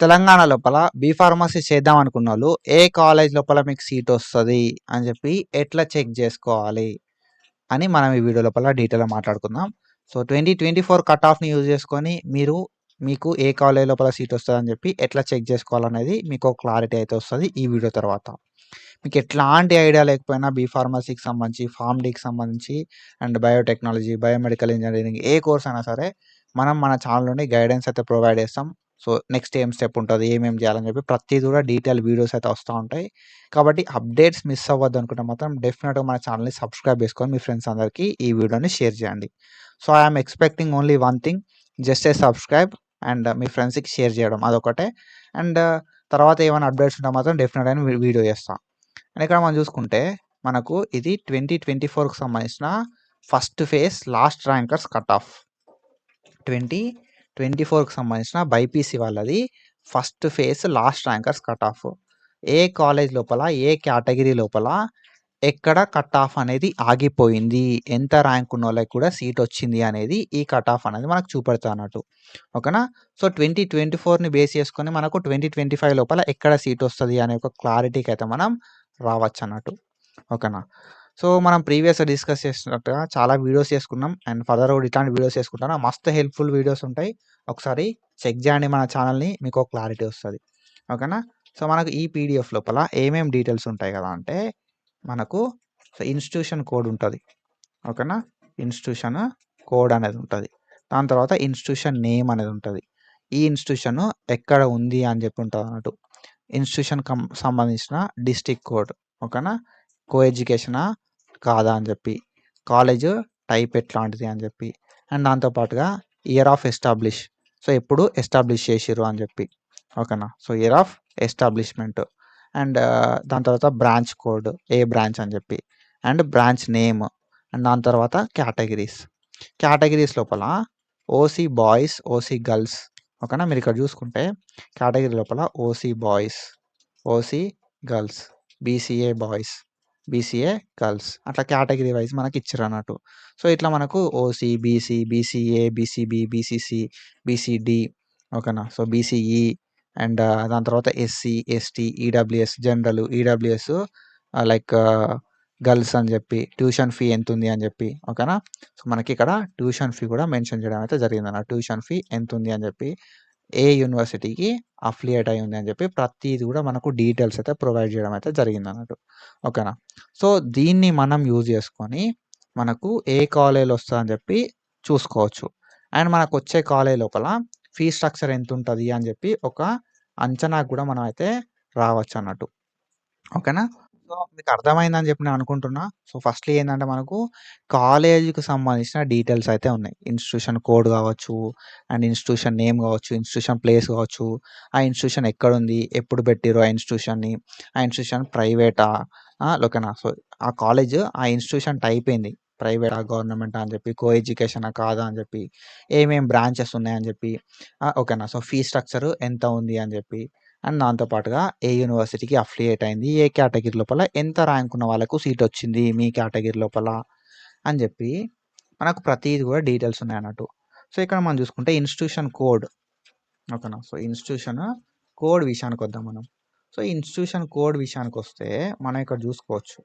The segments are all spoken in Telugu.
తెలంగాణ లోపల బీ ఫార్మసీ చేద్దాం అనుకున్నోళ్ళు ఏ కాలేజ్ లోపల మీకు సీట్ వస్తది అని చెప్పి ఎట్లా చెక్ చేసుకోవాలి అని మనం ఈ వీడియో లోపల డీటెయిల్‌గా మాట్లాడుకుందాం. సో, 2024 కట్ ఆఫ్‌ని యూజ్ చేసుకొని మీకు ఏ కాలేజ్ లోపల సీట్ వస్తదని చెప్పి ఎట్లా చెక్ చేసుకోవాలనేది మీకు ఒక క్లారిటీ అయితే వస్తది ఈ వీడియో తర్వాత. మీకు ఎట్లాంటి ఐడియా లేకపోయినా బీ ఫార్మసీకి సంబంధించి, ఫార్మ్ డీకి సంబంధించి and biotechnology, biomedical engineering A course అయినా సరే మనం మన ఛానల్ నుండి గైడెన్స్ అయితే ప్రొవైడ్ చేస్తాం. సో, నెక్స్ట్ ఏం స్టెప్ ఉంటది, ఏమేం చేయాలని చెప్పి ప్రతీది కూడా డీటెయిల్ వీడియోస్ అయితే వస్తా ఉంటాయి. కాబట్టి అప్డేట్స్ మిస్ అవ్వద్దు అనుకుంటే మాత్రం డెఫినిట్‌గా మన ఛానల్‌ని సబ్స్క్రైబ్ చేసుకొని మీ ఫ్రెండ్స్ అందరికీ ఈ వీడియోని షేర్ చేయండి. So, I am expecting only one thing, just a subscribe and మీ ఫ్రెండ్స్‌కి షేర్ చేయడం అదొకటే. అండ్ తర్వాత ఏమైనా అప్డేట్స్ ఉంటే మాత్రం డెఫినిట్‌గా నేను వీడియో చేస్తా. అండ్ ఇక్కడ మనం చూసుకుంటే మనకు ఇది 2024కి సంబంధించిన first phase last rankers cut off. 2024కి సంబంధించిన బైపీసీ వాళ్ళది first phase last rankers cut off. ఏ కాలేజ్ లోపల, ఏ కేటగిరీ లోపల ఎక్కడ కట్ ఆఫ్ అనేది ఆగిపోయింది, ఎంత ర్యాంక్ ఉన్నోళ్ళకి కూడా సీట్ వచ్చింది అనేది ఈ కట్ ఆఫ్ అనేది మనకు చూపెడతా అన్నట్టు. ఓకేనా? సో, 2024ని బేస్ చేసుకొని మనకు 2025 లోపల ఎక్కడ సీట్ వస్తది అనే ఒక క్లారిటీకి అయితే మనం రావచ్చన్నట్టు. ఓకేనా? సో, మనం ప్రీవియస్‌గా డిస్కస్ చేసినట్టుగా చాలా వీడియోస్ చేసుకున్నాం. అండ్ ఫర్దర్ కూడా ఇట్లాంటి వీడియోస్ చేసుకుంటాను. మస్తు హెల్ప్‌ఫుల్ వీడియోస్ ఉంటాయి. ఒకసారి చెక్ చేయండి మన ఛానల్‌ని, మీకు ఒక క్లారిటీ వస్తది. ఓకేనా? సో, మనకు ఈ పీడీఎఫ్ లోపల ఏమేం డీటెయిల్స్ ఉంటాయి కదా అంటే మనకు ఇన్‌స్టిట్యూషన్ కోడ్ ఉంటది. ఓకేనా? ఇన్‌స్టిట్యూషన్ కోడ్ అనేది ఉంటది. దాని తర్వాత ఇన్‌స్టిట్యూషన్ నేమ్ అనేది ఉంటది. ఈ ఇన్‌స్టిట్యూషన్ ఎక్కడ ఉంది అని చెప్పి ఉంటదన్నట్టు. ఇన్‌స్టిట్యూషన్ సంబంధించిన డిస్ట్రిక్ట్ కోడ్. ఓకేనా? కో ఎడ్యుకేషనా కాదా అని చెప్పి, కాలేజ్ టైప్ ఎట్లాంటిది అని చెప్పి, అండ్ దాంతో పాటుగా ఇయర్ ఆఫ్ ఎస్టాబ్లిష్. సో, ఎప్పుడు ఎస్టాబ్లిష్ చేసిర్రు అని చెప్పి. ఓకేనా? So, year of establishment and దాని తర్వాత బ్రాంచ్ కోడ్, ఏ బ్రాంచ్ అని చెప్పి, అండ్ బ్రాంచ్ నేమ్, అండ్ దాని తర్వాత కేటగిరీస్. కేటగిరీస్ లోపల ఓసీ బాయ్స్, ఓసీ గర్ల్స్. ఓకేనా? మీరు ఇక్కడ చూసుకుంటే కేటగిరీ లోపల OC boys, OC girls, BCA boys, BCA girls అట్లా కేటగిరీ వైజ్ మనకి ఇచ్చిరన్నట్టు. సో, ఇట్లా మనకు OC, BC, BCA, BCB, BCC, BCD. ఓకేనా? సో, బీసీఈ అండ్ దాని తర్వాత SC, ST, EWS general, EWS like girls అని చెప్పి, ట్యూషన్ ఫీ ఎంతుంది అని చెప్పి. ఓకేనా? సో, మనకి ఇక్కడ ట్యూషన్ ఫీ కూడా మెన్షన్ చేయడం అయితే జరిగిందన్నట్టు. ట్యూషన్ ఫీ ఎంతుంది అని చెప్పి, ఏ యూనివర్సిటీకి అఫిలియేట్ అయి ఉంది అని చెప్పి ప్రతీది కూడా మనకు డీటెయిల్స్ అయితే ప్రొవైడ్ చేయడం అయితే జరిగిందన్నట్టు. ఓకేనా? సో, దీన్ని మనం యూజ్ చేసుకొని మనకు ఏ కాలేజ్‌లో వస్తదని చెప్పి చూసుకోవచ్చు. అండ్ మనకొచ్చే కాలేజ్ లోపల ఫీ స్ట్రక్చర్ ఎంతుంటది అని చెప్పి ఒక అంచనాకు కూడా మనం అయితే రావచ్చన్నట్టు. ఓకేనా? సో, మీకు అర్థమైందని చెప్పి నేను అనుకుంటున్నా. సో, ఫస్ట్‌లీ ఏందంటే మనకు కాలేజీకి సంబంధించిన డీటెయిల్స్ అయితే ఉన్నాయి. ఇన్‌స్టిట్యూషన్ కోడ్ కావచ్చు, అండ్ ఇన్‌స్టిట్యూషన్ నేమ్ కావచ్చు, ఇన్‌స్టిట్యూషన్ ప్లేస్ కావచ్చు, ఆ ఇన్‌స్టిట్యూషన్ ఎక్కడుంది, ఎప్పుడు పెట్టిర్రు ఆ ఇన్‌స్టిట్యూషన్‌ని, ఆ ఇన్‌స్టిట్యూషన్ ప్రైవేటా, ఓకేనా? సో, ఆ కాలేజ్ ఆ ఇన్‌స్టిట్యూషన్ టైప్ ఏంది, ప్రైవేటా, గవర్నమెంటా అని చెప్పి, కో ఎడ్యుకేషనా కాదా అని చెప్పి, ఏమేం బ్రాంచెస్ ఉన్నాయని చెప్పి, ఓకేనా? సో, ఫీ స్ట్రక్చర్ ఎంత ఉంది అని చెప్పి, అండ్ దాంతో పాటుగా ఏ యూనివర్సిటీకి అఫిలియేట్ అయింది, ఏ కేటగిరీ లోపల ఎంత ర్యాంక్ ఉన్న వాళ్ళకు సీట్ వచ్చింది మీ కేటగిరీ లోపల అని చెప్పి మనకు ప్రతీది కూడా డీటెయిల్స్ ఉన్నాయన్నట్టు. సో, ఇక్కడ మనం చూసుకుంటే ఇన్‌స్టిట్యూషన్ కోడ్. ఓకేనా? సో, ఇన్‌స్టిట్యూషన్ కోడ్ విషయానికి వద్దాం మనం. సో, ఇన్‌స్టిట్యూషన్ కోడ్ విషయానికి వస్తే మనం ఇక్కడ చూసుకోవచ్చు.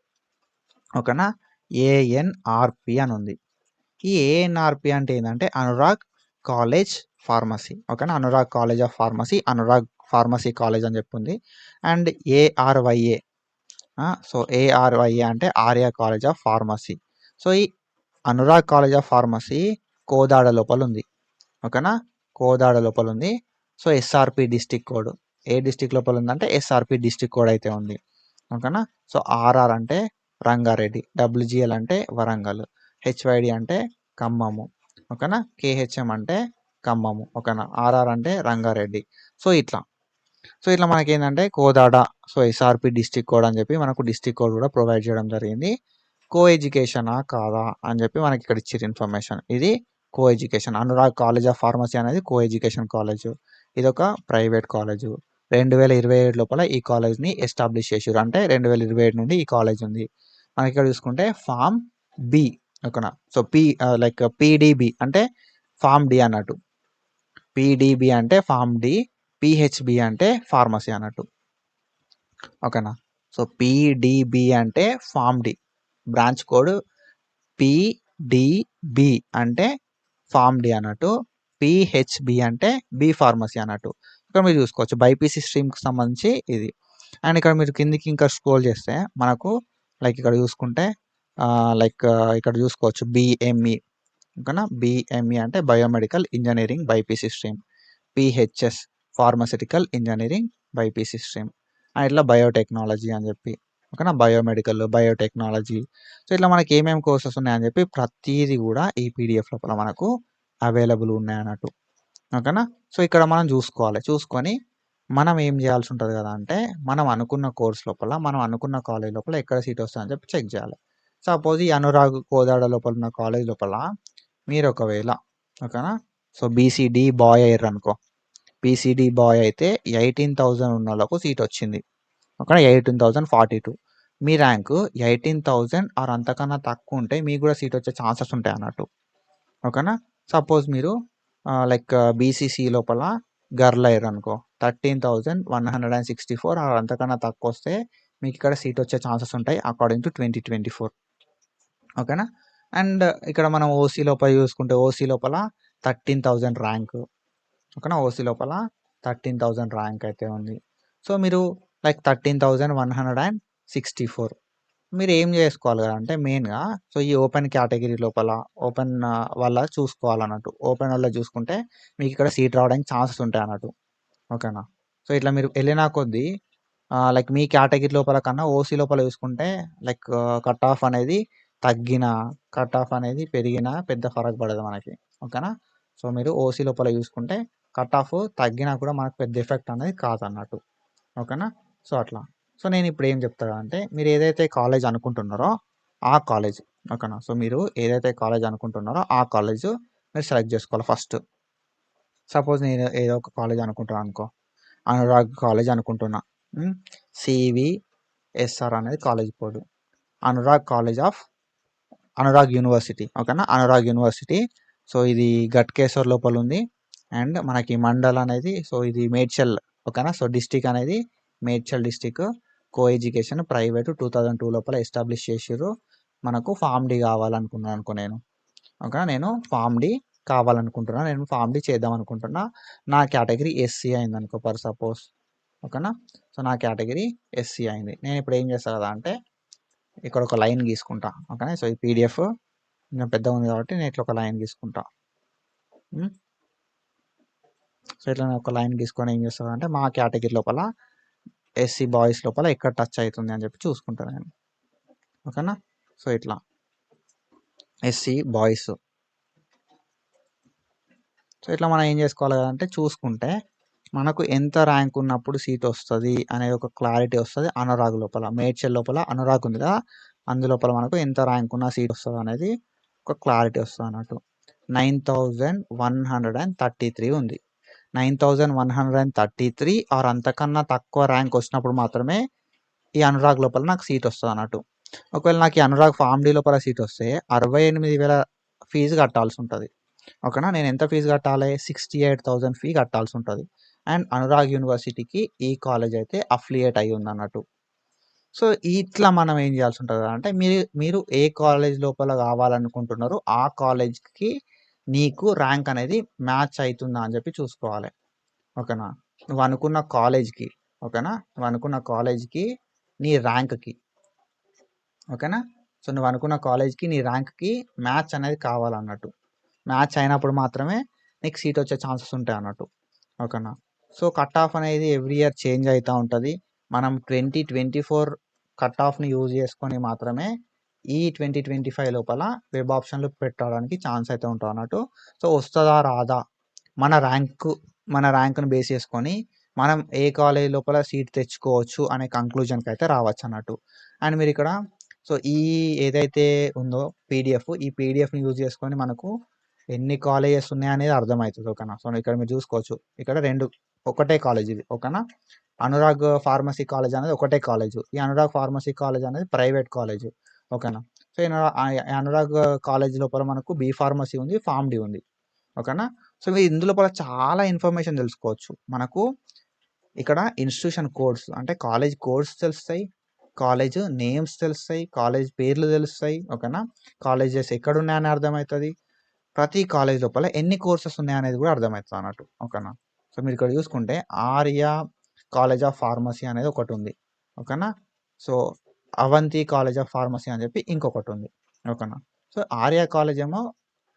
ఓకేనా? ఏఎన్ఆర్‌పి అని ఉంది. ఈ ఏఎన్ఆర్‌పి అంటే ఏందంటే అనురాగ్ కాలేజ్ ఫార్మసీ. ఓకేనా? Anurag college of pharmacy, Anurag pharmacy college అని చెప్పి ఉంది. And ARYA. సో, ఏఆర్‌వైఏ అంటే Arya college of pharmacy. So, ఈ Anurag college of pharmacy Kodad లోపల ఉంది. ఓకేనా? కోదాడ లోపల ఉంది. So, SRP district code. ఏ డిస్ట్రిక్ట్ లోపల ఉందంటే ఎస్ఆర్‌పి డిస్ట్రిక్ట్ కోడ్ అయితే ఉంది. ఓకేనా? సో, ఆర్ఆర్ అంటే రంగారెడ్డి, డబ్ల్యూజీఎల్ అంటే వరంగల్, హెచ్‌వైడి అంటే ఖమ్మము. ఓకేనా? కేహెచ్ఎం అంటే ఖమ్మము. ఓకేనా? ఆర్ఆర్ అంటే రంగారెడ్డి. సో, ఇట్లా మనకేందంటే Kodad, so, SRP district code అని చెప్పి మనకు డిస్ట్రిక్ట్ కోడ్ కూడా ప్రొవైడ్ చేయడం జరిగింది. కో ఎడ్యుకేషనా కాదా అని చెప్పి మనకి ఇక్కడ ఇచ్చిర్రు ఇన్ఫర్మేషన్. ఇది co education. Anurag college of pharmacy అనేది కో ఎడ్యుకేషన్ కాలేజు. ఇదొక ప్రైవేట్ కాలేజు. 2027 లోపల ఈ కాలేజ్‌ని ఎస్టాబ్లిష్ చేసిర్రు. అంటే 2027 నుండి ఈ కాలేజ్ ఉంది. మనకిక్కడ చూసుకుంటే ఫార్మ్ బి. ఓకేనా? సో, లైక్ పీడీబీ అంటే ఫార్మ్ డి అన్నట్టు. పీడీబీ అంటే ఫార్మ్ డి. పిహెచ్బి అంటే ఫార్మసీ అన్నట్టు. ఓకేనా. సో పిడిబి అంటే ఫార్మ్ డి, బ్రాంచ్ కోడ్ పిడిబి అంటే ఫార్మ్ డి అన్నట్టు. పిహెచ్బి అంటే బి ఫార్మసీ అన్నట్టు. ఇక్కడ మీరు చూసుకోవచ్చు బైపీసీ స్ట్రీమ్కి సంబంధించి ఇది. అండ్ ఇక్కడ మీరు కిందికి ఇంకా స్క్రోల్ చేస్తే మనకు లైక్ ఇక్కడ చూసుకుంటే లైక్ ఇక్కడ చూసుకోవచ్చు బిఎంఈ. ఓకేనా. బిఎంఈ అంటే biomedical engineering BiPC stream. PHS pharmaceutical engineering BiPC stream. And ఇట్లా బయోటెక్నాలజీ అని చెప్పి. ఓకేనా. Biomedical, biotechnology. సో ఇట్లా మనకి ఏమేమి కోర్సెస్ ఉన్నాయని చెప్పి ప్రతిదీ కూడా ఈ పీడిఎఫ్ లోపల మనకు అవైలబుల్ ఉన్నాయి అన్నట్టు. ఓకేనా. సో ఇక్కడ మనం చూసుకోవాలి. చూసుకొని మనం ఏం చేయాల్సి ఉంటుంది కదా అంటే మనం అనుకున్న కోర్స్ లోపల మనం అనుకున్న కాలేజ్ లోపల ఎక్కడ సీట్ వస్తుందని చెప్పి చెక్ చేయాలి. సపోజ్ ఈ అనురాగ్ కోదాడ లోపల ఉన్న కాలేజ్ లోపల మీరు ఒకవేళ ఓకేనా సో బీసీడీ బాయ్ అయ్యారు అనుకో. బీసీడీ బాయ్ అయితే 18,000 ఉన్న వాళ్ళకు సీట్ వచ్చింది. ఓకేనా. 18,042. మీ ర్యాంకు 18,000 ఆర్ అంతకన్నా తక్కువ ఉంటే మీకు కూడా సీట్ వచ్చే ఛాన్సెస్ ఉంటాయి అన్నట్టు. ఓకేనా. సపోజ్ మీరు లైక్ బీసీసీ లోపల గర్ల్ అయ్యారు అనుకో. 13,164 ఆర్ అంతకన్నా తక్కువ వస్తే మీకు ఇక్కడ సీట్ వచ్చే ఛాన్సెస్ ఉంటాయి అకార్డింగ్ టు 2024. ఓకేనా. అండ్ ఇక్కడ మనం ఓసీ లోపల చూసుకుంటే ఓసీ లోపల 13,000 ర్యాంక్. ఓకేనా. ఓసీ లోపల 13,000 ర్యాంక్ అయితే ఉంది. సో మీరు లైక్ 13,164 మీరు ఏం చేసుకోవాలి కదా అంటే మెయిన్గా సో ఈ ఓపెన్ కేటగిరీ లోపల ఓపెన్ వల్ల చూసుకోవాలన్నట్టు. ఓపెన్ వల్ల చూసుకుంటే మీకు ఇక్కడ సీట్ రావడానికి ఛాన్సెస్ ఉంటాయి అన్నట్టు. ఓకేనా. సో ఇట్లా మీరు వెళ్ళినా కొద్దీ లైక్ మీ కేటగిరీ లోపల కన్నా ఓసీ లోపల చూసుకుంటే లైక్ కట్ ఆఫ్ అనేది తగ్గిన కట్ ఆఫ్ అనేది పెరిగినా పెద్ద ఫరక్ పడదు మనకి. ఓకేనా. సో మీరు ఓసీ లోపల చూసుకుంటే కట్ ఆఫ్ తగ్గినా కూడా మనకు పెద్ద ఎఫెక్ట్ అనేది కాదన్నట్టు. ఓకేనా. సో అట్లా. సో నేను ఇప్పుడు ఏం చెప్తాను అంటే మీరు ఏదైతే కాలేజ్ అనుకుంటున్నారో ఆ కాలేజ్. ఓకేనా. సో మీరు ఏదైతే కాలేజ్ అనుకుంటున్నారో ఆ కాలేజ్ మీరు సెలెక్ట్ చేసుకోవాలి ఫస్ట్. సపోజ్ నేను ఏదో ఒక కాలేజ్ అనుకుంటున్నాను అనుకో. అనురాగ్ కాలేజ్ అనుకుంటున్నా. సివిఎస్ఆర్ అనేది college code. Anurag college of Anurag university. ఓకేనా. అనురాగ్ యూనివర్సిటీ. సో ఇది గట్కేశ్వర్ లోపల ఉంది. అండ్ మనకి మండల్ అనేది సో ఇది మేడ్చల్. ఓకేనా. సో డిస్టిక్ అనేది Medchal district. Co education private 2002 లోపల ఎస్టాబ్లిష్ చేసారు. మనకు ఫార్మ్ డి కావాలనుకున్నాను అనుకో నేను. ఓకేనా. నేను ఫార్మ్ డి కావాలనుకుంటున్నా. నేను ఫార్మ్ డి చేద్దాం అనుకుంటున్నా. నా కేటగిరీ ఎస్సీ అయింది అనుకో ఫర్ సపోజ్. ఓకేనా. సో నా కేటగిరీ ఎస్సీ అయింది. నేను ఇప్పుడు ఏం చేస్తాను కదా అంటే ఇక్కడ ఒక లైన్ గీసుకుంటా. ఓకేనా. సో ఈ పీడిఎఫ్ ఇంకా పెద్దగా ఉంది కాబట్టి నేను ఇట్లా ఒక లైన్ గీసుకుంటా. సో ఇట్లా నేను ఒక లైన్ గీసుకొని ఏం చేస్తాను అంటే మా కేటగిరీ లోపల ఎస్సీ బాయ్స్ లోపల ఎక్కడ టచ్ అవుతుంది అని చెప్పి చూసుకుంటాను నేను. ఓకేనా. సో ఇట్లా ఎస్సీ బాయ్స్. సో ఇట్లా మనం ఏం చేసుకోవాలి కదంటే చూసుకుంటే మనకు ఎంత ర్యాంక్ ఉన్నప్పుడు సీట్ వస్తుంది అనేది ఒక క్లారిటీ వస్తుంది. అనురాగ్ లోపల మేడ్చల్ లోపల అనురాగ్ ఉంది కదా అందులోపల మనకు ఎంత ర్యాంక్ ఉన్న సీట్ వస్తుంది అనేది ఒక క్లారిటీ వస్తుంది అన్నట్టు. 9,133 ఉంది. 9,133 ఆర్ అంతకన్నా తక్కువ ర్యాంక్ వచ్చినప్పుడు మాత్రమే ఈ అనురాగ్ లోపల నాకు సీట్ వస్తుంది అన్నట్టు. ఒకవేళ నాకు ఈ అనురాగ్ ఫార్మ్ డి లోపల సీట్ వస్తే 68,000 ఫీజు కట్టాల్సి ఉంటుంది. ఓకేనా. నేను ఎంత ఫీజు కట్టాలి? 68,000 ఫీ కట్టాల్సి ఉంటుంది. అండ్ అనురాగ్ యూనివర్సిటీకి ఈ కాలేజ్ అయితే అఫిలియేట్ అయ్యి ఉంది అన్నట్టు. సో ఇట్లా మనం ఏం చేయాల్సి ఉంటుంది అంటే మీరు ఏ కాలేజ్ లోపల కావాలనుకుంటున్నారో ఆ కాలేజ్కి నీకు ర్యాంక్ అనేది మ్యాచ్ అవుతుందా అని చెప్పి చూసుకోవాలి. ఓకేనా. నువ్వు అనుకున్న కాలేజ్కి. ఓకేనా. నువ్వు అనుకున్న కాలేజ్కి నీ ర్యాంక్కి. ఓకేనా. సో నువ్వు అనుకున్న కాలేజ్కి నీ ర్యాంక్కి మ్యాచ్ అనేది కావాలన్నట్టు. మ్యాచ్ అయినప్పుడు మాత్రమే నీకు సీట్ వచ్చే ఛాన్సెస్ ఉంటాయి అన్నట్టు. ఓకేనా. సో కట్ ఆఫ్ అనేది ఎవ్రీ ఇయర్ చేంజ్ అవుతూ ఉంటుంది. మనం 2024 కట్ ఆఫ్ని యూజ్ చేసుకొని మాత్రమే ఈ 2025 లోపల వెబ్ ఆప్షన్లు పెట్టడానికి ఛాన్స్ అయితే ఉంటుంది అన్నట్టు. సో వస్తుందా రాదా మన ర్యాంక్ను బేస్ చేసుకొని మనం ఏ కాలేజ్ లోపల సీట్ తెచ్చుకోవచ్చు అనే కంక్లూజన్కి అయితే రావచ్చు అన్నట్టు. అండ్ మీరు ఇక్కడ సో ఈ ఏదైతే ఉందో పీడిఎఫ్ ఈ పీడిఎఫ్ని యూజ్ చేసుకొని మనకు ఎన్ని కాలేజెస్ ఉన్నాయి అనేది అర్థమవుతుంది. ఓకేనా. సో ఇక్కడ మీరు చూసుకోవచ్చు ఇక్కడ ఒకటే కాలేజ్ ఇది. ఓకేనా. అనురాగ్ ఫార్మసీ కాలేజ్ అనేది ఒకటే కాలేజ్. ఈ అనురాగ్ ఫార్మసీ కాలేజ్ అనేది ప్రైవేట్ కాలేజ్. ఓకేనా. సో అనురాగ్ కాలేజ్ లోపల మనకు బి ఫార్మసీ ఉంది, ఫార్మ్ డి ఉంది. ఓకేనా. సో ఇందులో చాలా ఇన్ఫర్మేషన్ తెలుసుకోవచ్చు. మనకు ఇక్కడ ఇన్స్టిట్యూషన్ కోడ్స్ అంటే కాలేజ్ కోడ్స్ తెలుస్తాయి, కాలేజ్ నేమ్స్ తెలుస్తాయి, కాలేజ్ పేర్లు తెలుస్తాయి. ఓకేనా, కాలేజెస్ ఎక్కడున్నాయని అర్థమవుతుంది, ప్రతి కాలేజ్ లోపల ఎన్ని కోర్సెస్ ఉన్నాయనేది కూడా అర్థమవుతుంది అన్నట్టు. ఓకేనా, సో మీరు ఇక్కడ చూసుకుంటే ఆర్యా కాలేజ్ ఆఫ్ ఫార్మసీ అనేది ఒకటి ఉంది. ఓకేనా, so Avanthi college of pharmacy అని చెప్పి ఇంకొకటి ఉంది. ఓకేనా, సో ఆర్యా కాలేజ్ ఏమో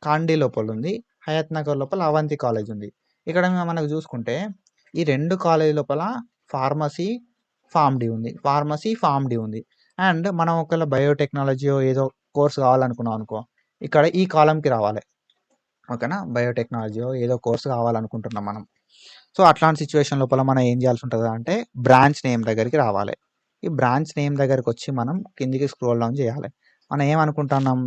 కాండీ లోపల ఉంది, హయత్ నగర్ లోపల అవంతి కాలేజ్ ఉంది. ఇక్కడ మనకు చూసుకుంటే ఈ రెండు కాలేజ్ లోపల ఫార్మసీ ఫార్మ్ డి ఉంది, ఫార్మసీ ఫార్మ్ డి ఉంది. అండ్ మనం ఒకవేళ బయోటెక్నాలజీ ఏదో కోర్స్ కావాలనుకున్నాం అనుకో, ఇక్కడ ఈ కాలంకి రావాలి. ఓకేనా, బయోటెక్నాలజీ ఏదో కోర్స్ కావాలనుకుంటున్నాం మనం. సో అట్లాంటి సిచ్యువేషన్ లోపల మనం ఏం చేయాల్సి ఉంటుంది అంటే బ్రాంచ్ నేమ్ దగ్గరికి రావాలి. ఈ బ్రాంచ్ నేమ్ దగ్గరికి వచ్చి మనం కిందికి స్క్రోల్ డౌన్ చేయాలి. మనం ఏమనుకుంటున్నాం,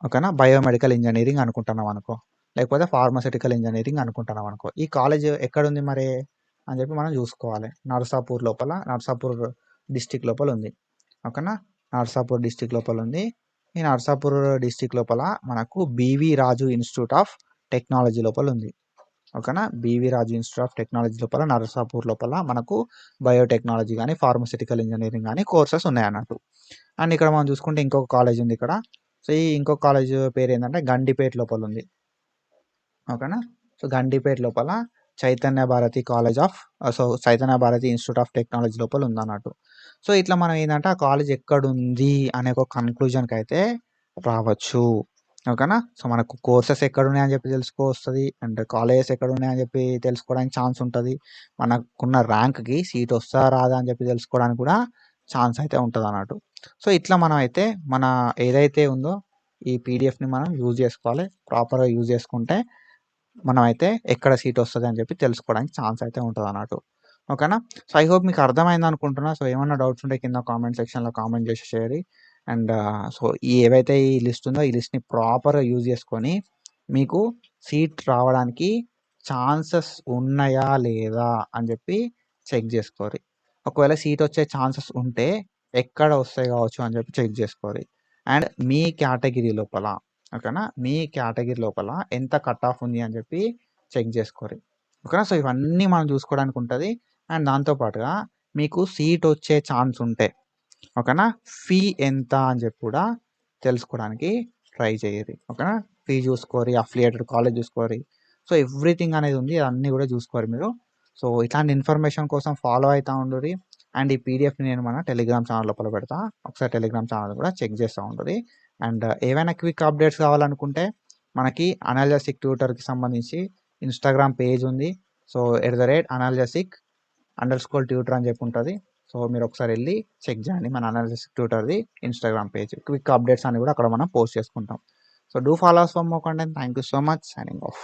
ఓకేనా, బయోమెడికల్ ఇంజనీరింగ్ అనుకుంటున్నాం అనుకో, లేకపోతే ఫార్మస్యూటికల్ ఇంజనీరింగ్ అనుకుంటున్నాం అనుకో. ఈ కాలేజ్ ఎక్కడుంది మరి అని చెప్పి మనం చూసుకోవాలి. నర్సాపూర్ లోపల, నర్సాపూర్ డిస్టిక్ లోపల ఉంది. ఓకేనా, నర్సాపూర్ డిస్టిక్ లోపల ఉంది. ఈ నర్సాపూర్ డిస్టిక్ లోపల మనకు BV Raju institute of technology లోపల ఉంది. ఓకేనా, BV Raju institute of technology లోపల నర్సాపూర్ లోపల మనకు బయోటెక్నాలజీ కానీ ఫార్మస్యూటికల్ ఇంజనీరింగ్ కానీ కోర్సెస్ ఉన్నాయన్నట్టు. అండ్ ఇక్కడ మనం చూసుకుంటే ఇంకొక కాలేజ్ ఉంది ఇక్కడ. సో ఈ ఇంకొక కాలేజ్ పేరు ఏంటంటే గండిపేట లోపల ఉంది. ఓకేనా, సో గండిపేట లోపల Chaitanya Bharathi college of Chaitanya Bharathi institute of technology లోపల ఉందన్నట్టు. సో ఇట్లా మనం ఏంటంటే ఆ కాలేజ్ ఎక్కడుంది అనే ఒక కన్క్లూజన్కి అయితే రావచ్చు. ఓకేనా, సో మనకు కోర్సెస్ ఎక్కడున్నాయని చెప్పి తెలుసుకోవస్తుంది, అండ్ కాలేజెస్ ఎక్కడున్నాయని చెప్పి తెలుసుకోవడానికి ఛాన్స్ ఉంటుంది. మనకున్న ర్యాంక్కి సీట్ వస్తా రాదా అని చెప్పి తెలుసుకోవడానికి కూడా ఛాన్స్ అయితే ఉంటుంది అన్నట్టు. సో ఇట్లా మనం అయితే మన ఏదైతే ఉందో ఈ పీడిఎఫ్ని మనం యూజ్ చేసుకోవాలి. ప్రాపర్గా యూజ్ చేసుకుంటే మనం అయితే ఎక్కడ సీట్ వస్తుంది అని చెప్పి తెలుసుకోవడానికి ఛాన్స్ అయితే ఉంటుంది అన్నట్టు. ఓకేనా, సో ఐ హోప్ మీకు అర్థమైంది అనుకుంటున్నా. సో ఏమన్నా డౌట్స్ ఉంటే కింద కామెంట్ సెక్షన్లో కామెంట్ చేసి షేర్. అండ్ సో ఏవైతే ఈ లిస్ట్ ఉందో ఈ లిస్ట్ని ప్రాపర్గా యూజ్ చేసుకొని మీకు సీట్ రావడానికి ఛాన్సెస్ ఉన్నాయా లేదా అని చెప్పి చెక్ చేసుకోరు. ఒకవేళ సీట్ వచ్చే ఛాన్సెస్ ఉంటే ఎక్కడ వస్తాయి కావచ్చు అని చెప్పి చెక్ చేసుకోరు. అండ్ మీ కేటగిరీ లోపల, ఓకేనా, మీ కేటగిరీ లోపల ఎంత కట్ ఆఫ్ ఉంది అని చెప్పి చెక్ చేసుకోరు. ఓకేనా, సో ఇవన్నీ మనం చూసుకోవడానికి ఉంటుంది. అండ్ దాంతోపాటుగా మీకు సీట్ వచ్చే ఛాన్స్ ఉంటే, ఓకేనా, ఫీ ఎంత అని చెప్పి కూడా తెలుసుకోవడానికి ట్రై చేయరు. ఓకేనా, ఫీ చూసుకోరి, అఫిలియేటెడ్ కాలేజ్ చూసుకోరి, సో ఎవ్రీథింగ్ అనేది ఉంది, అన్నీ కూడా చూసుకోరు మీరు. సో ఇట్లాంటి ఇన్ఫర్మేషన్ కోసం ఫాలో అవుతూ ఉండరు. అండ్ ఈ పీడిఎఫ్ని నేను మన టెలిగ్రామ్ ఛానల్ లోపల పెడతా, ఒకసారి టెలిగ్రామ్ ఛానల్ కూడా చెక్ చేస్తూ ఉండరు. అండ్ ఏవైనా క్విక్ అప్డేట్స్ కావాలనుకుంటే మనకి అనాలిసిక్ ట్యూటర్కి సంబంధించి ఇన్స్టాగ్రామ్ పేజ్ ఉంది. సో @analgesic_tutor అని చెప్పి ఉంటుంది. సో మీరు ఒకసారి వెళ్ళి చెక్ చేయండి మన అనాలిసిక్ ట్యూటర్ది ఇన్స్టాగ్రామ్ పేజ్. క్విక్ అప్డేట్స్ అని కూడా అక్కడ మనం పోస్ట్ చేసుకుంటాం. So do follow us for more content. Thank you so much. Signing off.